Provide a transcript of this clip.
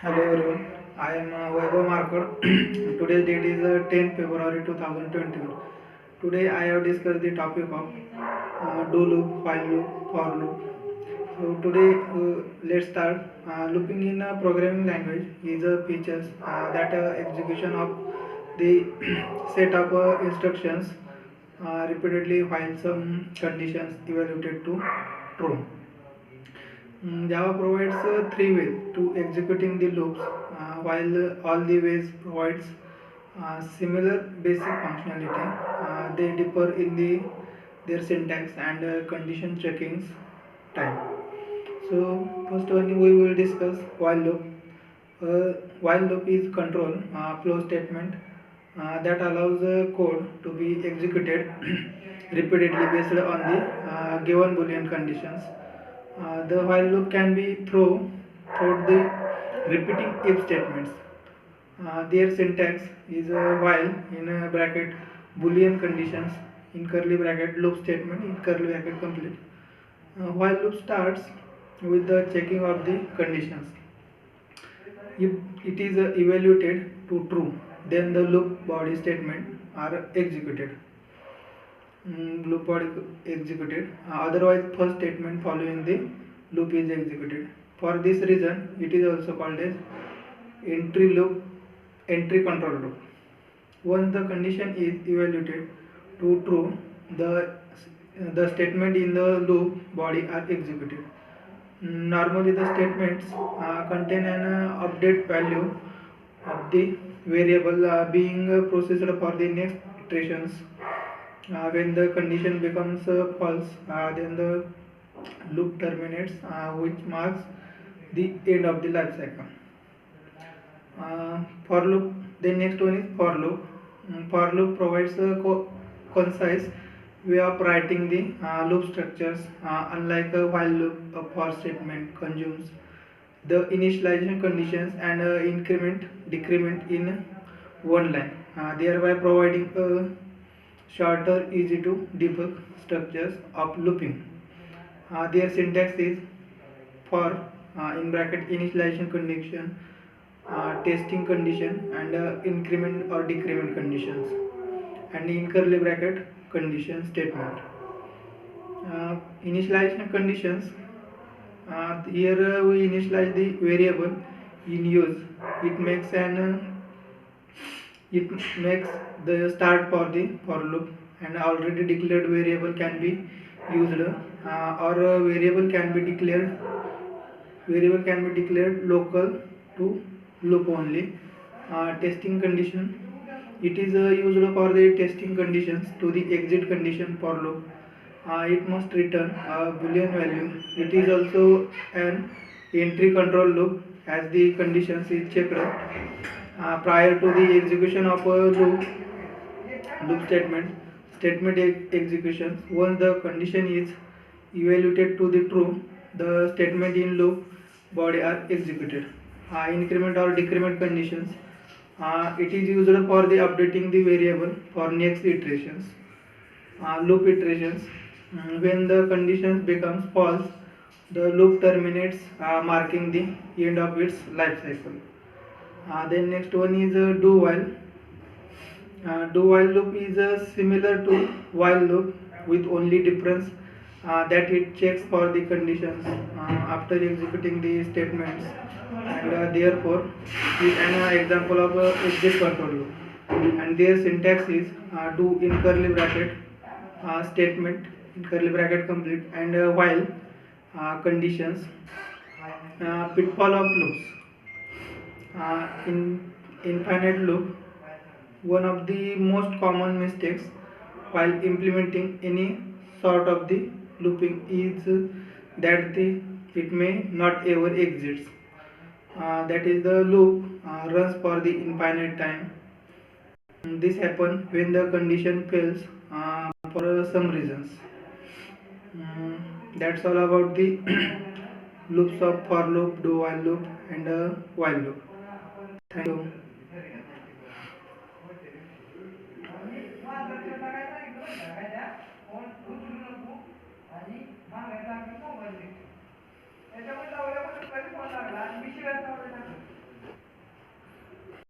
Hello everyone, I am Vaibhav Markad. Today's date is 10th February 2021. Today I have discussed the topic of do loop, while loop, for loop. So today let's start. Looping in a programming language is a features that execution of the set of instructions repeatedly while some conditions evaluated to true. Java provides three ways to executing the loops, while all the ways provides similar basic functionality. They differ in their syntax and condition checkings time. So first one we will discuss while loop. While loop is control flow statement that allows code to be executed repeatedly based on the given boolean conditions. The while loop can be through the repeating if statements. Their syntax is while in bracket boolean conditions in curly bracket loop statement in curly bracket complete. While loop starts with the checking of the conditions. If it is evaluated to true, then the loop body statement are executed. Loop body executed. Otherwise, first statement following the loop is executed. For this reason, it is also called as entry loop, entry control loop. Once the condition is evaluated to true, the statement in the loop body are executed. Normally, the statements contain an update value of the variable being processed for the next iterations. When the condition becomes false, then the loop terminates, which marks the end of the life cycle. For loop, the next one is for loop. For loop provides a concise way of writing the loop structures, unlike a while loop. A for statement consumes the initialization conditions and increment decrement in one line, thereby providing a shorter, easy to debug structures of looping. Their syntax is for in bracket initialization condition, testing condition, and increment or decrement conditions, and in curly bracket condition statement. Initialization conditions. Here we initialize the variable in use. It makes an it makes the start for the for loop, and already declared variable can be used, or a variable can be declared local to loop only. Testing condition, it is used for the testing conditions to the exit condition for loop. It must return a boolean value. It is also an entry control loop, as the conditions is checked prior to the execution of a loop statement executions. Once the condition is evaluated to the true, the statement in loop body are executed. Increment or decrement conditions, it is used for the updating the variable for next iterations. Loop iterations, when the conditions becomes false, the loop terminates, marking the end of its life cycle. Then next one is do while. Do while loop is similar to while loop, with only difference that it checks for the conditions after executing the statements, and therefore is an example of exit control loop. And their syntax is do in curly bracket statement in curly bracket complete, and while conditions. Pitfall of loops. In infinite loop, one of the most common mistakes while implementing any sort of the looping is that it may not ever exist. That is, the loop runs for the infinite time. This happens when the condition fails for some reasons. That's all about the loops of for loop, do while loop, and while loop. Thank you.